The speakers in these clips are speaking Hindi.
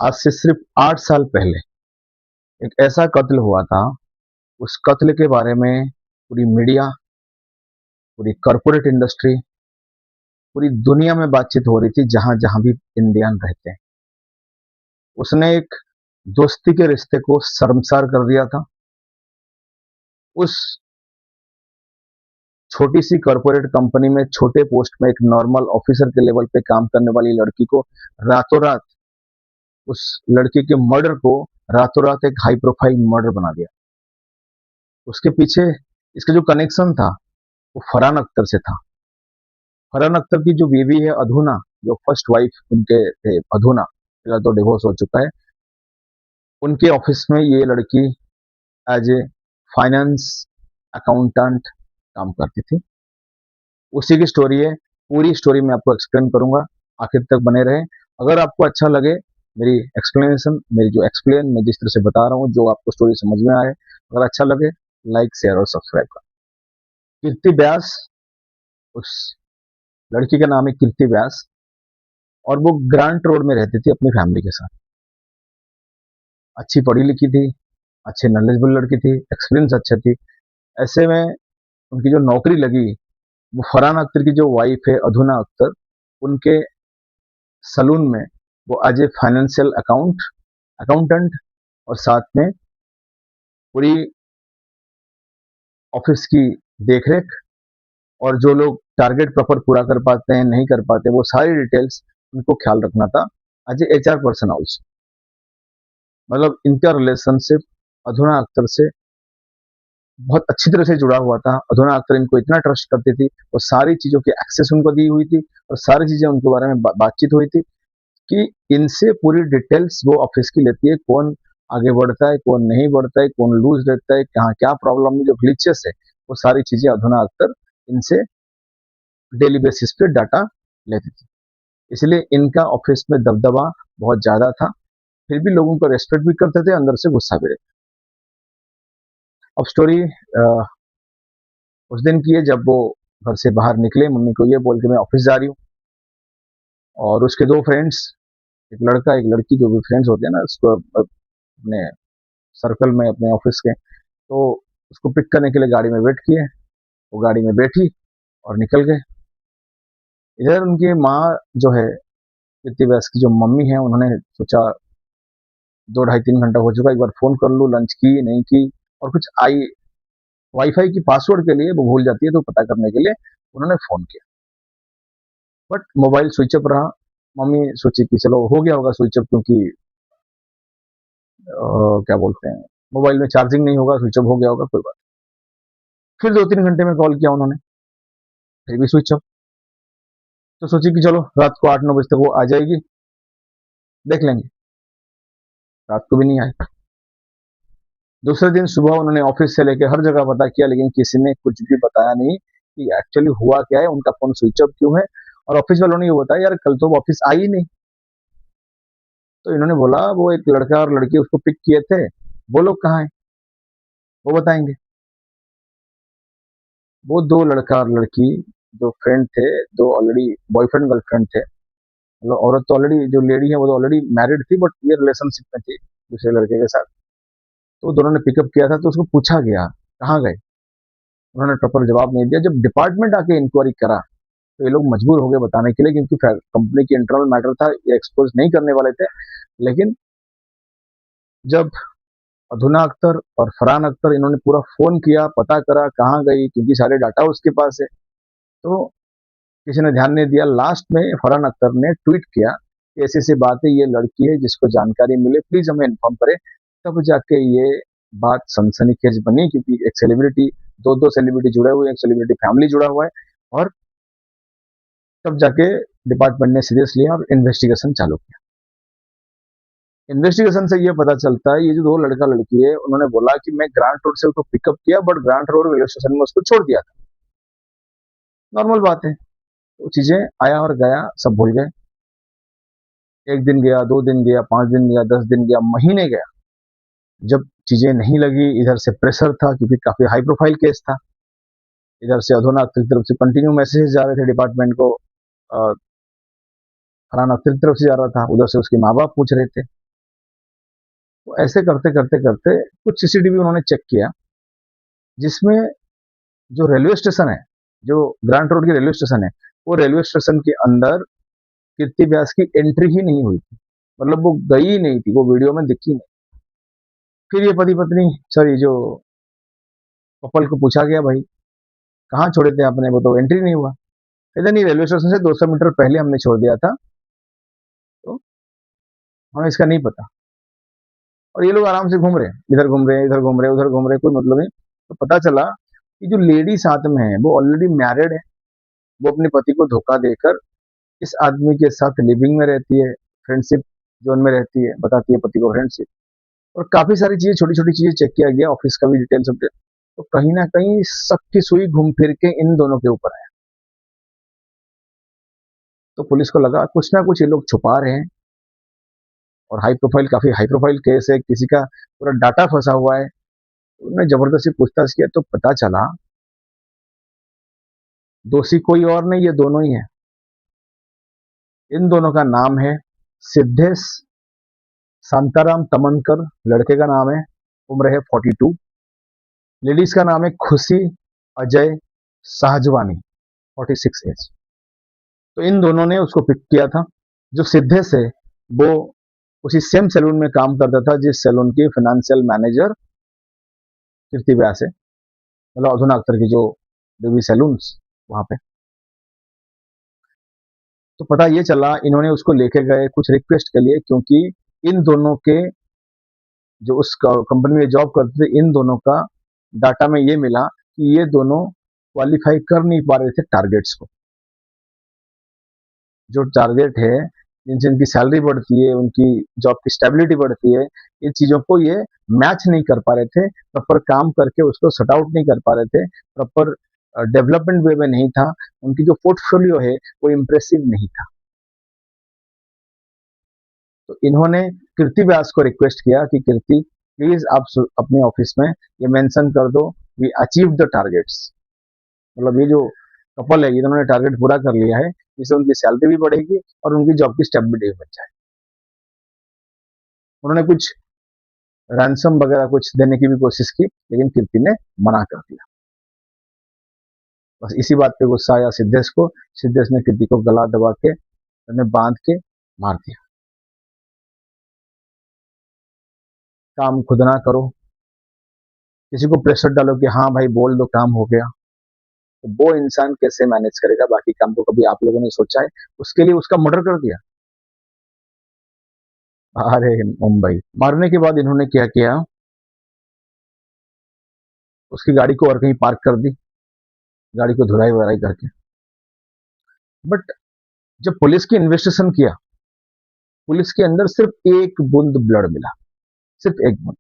आज से सिर्फ 8 साल पहले एक ऐसा कत्ल हुआ था। उस कत्ल के बारे में पूरी मीडिया, पूरी कॉरपोरेट इंडस्ट्री, पूरी दुनिया में बातचीत हो रही थी, जहां जहां भी इंडियन रहते हैं। उसने एक दोस्ती के रिश्ते को शर्मसार कर दिया था। उस छोटी सी कॉरपोरेट कंपनी में छोटे पोस्ट में एक नॉर्मल ऑफिसर के लेवल पे काम करने वाली लड़की को रातों रात, उस लड़की के मर्डर को रातों रात एक हाई प्रोफाइल मर्डर बना दिया। उसके पीछे इसका जो कनेक्शन था वो फरहान अख्तर से था। फरहान अख्तर की जो बीवी है अधूना, जो फर्स्ट वाइफ उनके थे अधूना, फिलहाल तो डिवोर्स हो चुका है, उनके ऑफिस में ये लड़की एज ए फाइनेंस अकाउंटेंट काम करती थी। उसी की स्टोरी है। पूरी स्टोरी मैं आपको एक्सप्लेन करूंगा, आखिर तक बने रहे। अगर आपको अच्छा लगे मेरी एक्सप्लेनेशन, मेरी जो एक्सप्लेन मैं जिस तरह से बता रहा हूँ, जो आपको स्टोरी समझ में आए, अगर अच्छा लगे लाइक शेयर और सब्सक्राइब करें। कीर्ति व्यास, उस लड़की का नाम है कीर्ति व्यास, और वो ग्रांट रोड में रहती थी अपनी फैमिली के साथ। अच्छी पढ़ी लिखी थी, अच्छे नॉलेजेबल लड़की थी, एक्सपीरियंस अच्छा थी। ऐसे में उनकी जो नौकरी लगी वो फरहान अख्तर की जो वाइफ है अधूना अख्तर, उनके सलून में वो एज ए फाइनेंशियल अकाउंटेंट, और साथ में पूरी ऑफिस की देखरेख, और जो लोग टारगेट प्रॉपर पूरा कर पाते हैं नहीं कर पाते वो सारी डिटेल्स उनको ख्याल रखना था as a HR person also. मतलब इनका रिलेशनशिप अधूना अख्तर से बहुत अच्छी तरह से जुड़ा हुआ था। अधूना अख्तर इनको इतना ट्रस्ट करती थी और सारी चीजों की एक्सेस उनको दी हुई थी, और सारी चीजें उनके बारे में बातचीत हुई थी कि इनसे पूरी डिटेल्स वो ऑफिस की लेती है। कौन आगे बढ़ता है, कौन नहीं बढ़ता है, कौन लूज रहता है, कहाँ क्या प्रॉब्लम है, जो ग्लिचेस है, वो सारी चीजें अधूना अख्तर इनसे डेली बेसिस पे डाटा लेती थी। इसलिए इनका ऑफिस में दबदबा बहुत ज्यादा था। फिर भी लोगों को रेस्पेक्ट भी करते थे, अंदर से गुस्सा भी रहता। अब स्टोरी उस दिन की है जब वो घर से बाहर निकले मम्मी को ये बोल के मैं ऑफिस जा रही हूँ, और उसके दो फ्रेंड्स, एक लड़का एक लड़की, जो भी फ्रेंड्स होते हैं ना उसको अपने सर्कल में अपने ऑफिस के, तो उसको पिक करने के लिए गाड़ी में वेट किए। वो गाड़ी में बैठी और निकल गए। इधर उनकी माँ जो है, कीर्ति व्यास की जो मम्मी है, उन्होंने सोचा 2 ढाई 3 घंटा हो चुका, एक बार फोन कर लूँ, लंच की नहीं की, और कुछ आई वाईफाई की पासवर्ड के लिए वो भूल जाती है, तो पता करने के लिए उन्होंने फोन किया, बट मोबाइल स्विच ऑफ रहा। मम्मी सोची कि चलो हो गया होगा स्विच ऑफ, क्योंकि क्या बोलते हैं, मोबाइल में चार्जिंग नहीं होगा, स्विच ऑफ हो गया होगा, कोई बात। फिर 2 3 घंटे में कॉल किया उन्होंने, फिर भी स्विच ऑफ। तो सोची कि चलो रात को 8 9 बजे तक वो आ जाएगी, देख लेंगे। रात को भी नहीं आई। दूसरे दिन सुबह उन्होंने ऑफिस से लेकर हर जगह पता किया, लेकिन किसी ने कुछ भी बताया नहीं कि एक्चुअली हुआ क्या है, उनका फोन स्विच ऑफ क्यों है। और ऑफिस वालों ने ये बताया यार कल तो वो ऑफिस आई ही नहीं। तो इन्होंने बोला वो एक लड़का और लड़की उसको पिक किए थे, वो लोग कहाँ हैं, वो बताएंगे। वो दो लड़का और लड़की जो फ्रेंड थे, दो ऑलरेडी बॉयफ्रेंड गर्लफ्रेंड थे, मतलब औरत तो ऑलरेडी, जो लेडी है वो तो ऑलरेडी मैरिड थी, बट ये रिलेशनशिप में थी दूसरे लड़के के साथ। तो दोनों ने पिकअप किया था, तो उसको पूछा गया कहाँ गए, उन्होंने प्रॉपर जवाब नहीं दिया। जब डिपार्टमेंट आके इंक्वायरी करा तो ये लोग मजबूर हो गए बताने के लिए, क्योंकि कंपनी की इंटरनल मैटर था, ये एक्सपोज नहीं करने वाले थे। लेकिन जब अधूना अख्तर और फरहान अख्तर इन्होंने पूरा फोन किया, पता करा कहाँ गई, क्योंकि सारे डाटा उसके पास है, तो किसी ने ध्यान नहीं दिया। लास्ट में फरहान अख्तर ने ट्वीट किया कि ऐसी ऐसी बात है, ये लड़की है, जिसको जानकारी मिले प्लीज हमें इन्फॉर्म करे। तब जाके ये बात सनसनीखेज बनी, क्योंकि एक सेलिब्रिटी, दो दो सेलिब्रिटी जुड़े हुए हैं, एक सेलिब्रिटी फैमिली जुड़ा हुआ है, और तब जाके डिपार्टमेंट ने सीरियस लिया और इन्वेस्टिगेशन चालू किया। इन्वेस्टिगेशन से ये पता चलता है, ये जो दो लड़का लड़की है, उन्होंने बोला कि मैं ग्रांट रोड से उसको पिकअप किया, but grant road railway station में उसको छोड़ दिया था। नॉर्मल बात है, वो चीजें आया और गया सब भूल गए। एक दिन गया, 2 दिन गया, 5 दिन गया, 10 दिन गया, महीने गया। जब चीजें नहीं लगी, इधर से प्रेशर था क्योंकि काफी हाई प्रोफाइल केस था, इधर से अधूना अख्तर की तरफ से कंटिन्यू मैसेज जा रहे थे डिपार्टमेंट को, फरहान अख्तर की तरफ से जा रहा था, उधर से उसके माँ बाप पूछ रहे थे। तो ऐसे करते करते करते कुछ सीसीटीवी उन्होंने चेक किया, जिसमें जो रेलवे स्टेशन है, जो ग्रांट रोड की रेलवे स्टेशन है, वो रेलवे स्टेशन के अंदर कीर्ति व्यास की एंट्री ही नहीं हुई थी। मतलब वो गई ही नहीं थी, वो वीडियो में दिखी नहीं। फिर ये पति पत्नी, सॉरी, जो कपल को पूछा गया, भाई कहाँ छोड़े थे आपने, वो तो एंट्री नहीं हुआ। कहते नहीं, रेलवे स्टेशन से 200 मीटर पहले हमने छोड़ दिया था, तो हमें इसका नहीं पता। और ये लोग आराम से घूम रहे हैं, इधर घूम रहे हैं, इधर घूम रहे हैं, उधर घूम रहे हैं, कोई मतलब नहीं। तो पता चला कि जो लेडी साथ में है वो ऑलरेडी मैरिड है। वो अपने पति को धोखा देकर इस आदमी के साथ लिविंग में रहती है, फ्रेंडशिप जोन में रहती है, बताती है पति को फ्रेंडशिप। और काफी सारी चीजें, छोटी छोटी चीजें चेक किया गया, ऑफिस का भी डिटेल सब। तो कहीं ना कहीं शक की सुई घूम फिर के इन दोनों के ऊपर आया। तो पुलिस को लगा कुछ ना कुछ ये लोग छुपा रहे हैं, और हाई प्रोफाइल, काफी हाई प्रोफाइल केस है, किसी का पूरा डाटा फंसा हुआ है। उन्होंने जबरदस्ती पूछताछ किया, तो पता चला दोषी कोई और नहीं, ये दोनों ही है। इन दोनों का नाम है सिद्धेश शांताराम तमनकर, लड़के का नाम है, उम्र है 42। लेडीज का नाम है खुशी अजय शाहजवानी, 46 एज। तो इन दोनों ने उसको पिक किया था। जो सिद्धेश है वो उसी सेम सैलून में काम करता था जिस सैलून की फाइनेंशियल मैनेजर कीर्ति व्यास है, मतलब अधुना अख्तर की जो बेबी सैलून, वहां पे। तो पता ये चला, इन्होंने उसको लेके गए कुछ रिक्वेस्ट के लिए, क्योंकि इन दोनों के, जो उस कंपनी में जॉब करते थे, इन दोनों का डाटा में ये मिला कि ये दोनों क्वालिफाई कर नहीं पा रहे थे टारगेट्स को। जो टारगेट है, जिनसे इनकी सैलरी बढ़ती है, उनकी जॉब की स्टेबिलिटी बढ़ती है, इन चीजों को ये मैच नहीं कर पा रहे थे, प्रॉपर काम करके उसको सट आउट नहीं कर पा रहे थे, प्रॉपर डेवलपमेंट वे में नहीं था, उनकी जो पोर्टफोलियो है वो इम्प्रेसिव नहीं था। तो इन्होंने कीर्ति व्यास को रिक्वेस्ट किया कि कीर्ति, प्लीज आप अपने ऑफिस में ये मेंशन कर दो, वी अचीव द टारगेट्स। मतलब ये जो कपल है, इन्होंने टारगेट पूरा कर लिया है, जिससे उनकी सैलरी भी बढ़ेगी और उनकी जॉब की स्टेबिलिटी भी बच जाएगी। उन्होंने कुछ रैंसम वगैरह कुछ देने की भी कोशिश की, लेकिन कीर्ति ने मना कर दिया। बस इसी बात पे गुस्सा आया सिद्धेश को। सिद्धेश ने कीर्ति को गला दबा के, बांध के मार दिया। काम खुद ना करो, किसी को प्रेशर डालो कि हाँ भाई बोल दो काम हो गया, तो वो इंसान कैसे मैनेज करेगा बाकी काम को? कभी आप लोगों ने सोचा है? उसके लिए उसका मर्डर कर दिया। अरे मुंबई मारने के बाद इन्होंने क्या किया, उसकी गाड़ी को और कहीं पार्क कर दी, गाड़ी को धुलाई वुलाई करके। बट जब पुलिस की इन्वेस्टिगेशन किया, पुलिस के अंदर सिर्फ एक बूंद ब्लड मिला, सिर्फ एक बूंद।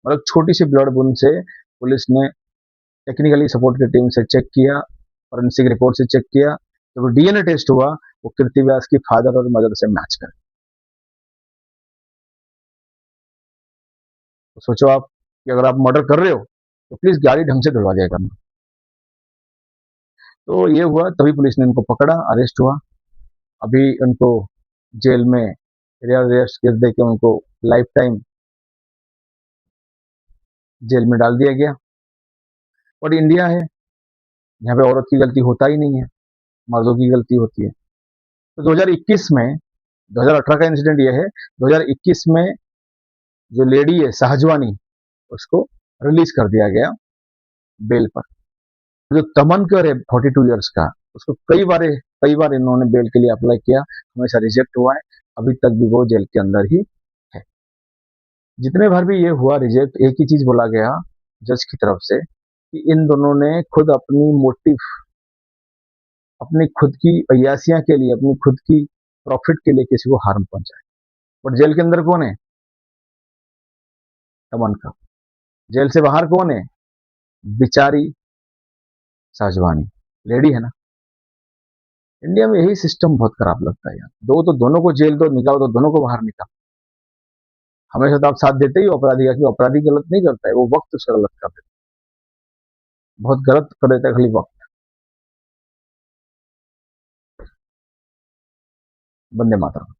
मतलब छोटी सी ब्लड बूंद से पुलिस ने टेक्निकली सपोर्ट की टीम से चेक किया, फॉरेंसिक रिपोर्ट से चेक किया, जब डीएनए टेस्ट हुआ, वो कीर्ति व्यास की फादर और मदर से मैच कर। तो सोचो आप कि अगर आप मर्डर कर रहे हो तो प्लीज गाड़ी ढंग से धुलवा दिया करना। तो ये हुआ, तभी पुलिस ने इनको पकड़ा, अरेस्ट हुआ। अभी उनको जेल में अरेस्ट कर दे के उनको लाइफ टाइम जेल में डाल दिया गया। और इंडिया है, यहाँ पे औरत की गलती होता ही नहीं है, मर्दों की गलती होती है। तो 2021 में, 2018 का इंसिडेंट ये है, 2021 में जो लेडी है शाहजवानी, उसको रिलीज कर दिया गया बेल पर। जो तमनकर है 42 ईयर्स का, उसको कई बार इन्होंने बेल के लिए अप्लाई किया, हमेशा रिजेक्ट हुआ है। अभी तक भी वो जेल के अंदर ही है। जितने बार भी ये हुआ रिजेक्ट, एक ही चीज बोला गया जज की तरफ से कि इन दोनों ने खुद अपनी मोटिव, अपनी खुद की अयासियां के लिए, अपनी खुद की प्रॉफिट के लिए किसी को हार्म पहुंचाए। और जेल के अंदर कौन है? तमनकर। जेल से बाहर कौन है? बिचारी साजवानी, लेडी है ना। इंडिया में यही सिस्टम बहुत खराब लगता है यार। दो तो दोनों को जेल दो, निकालो तो दोनों को बाहर निकालो। हमेशा तो आप साथ देते ही अपराधी का, कि अपराधी गलत नहीं करता है, वो वक्त उसका गलत कर देता है, बहुत गलत कर देता है खाली वक्त। वंदे मातरम।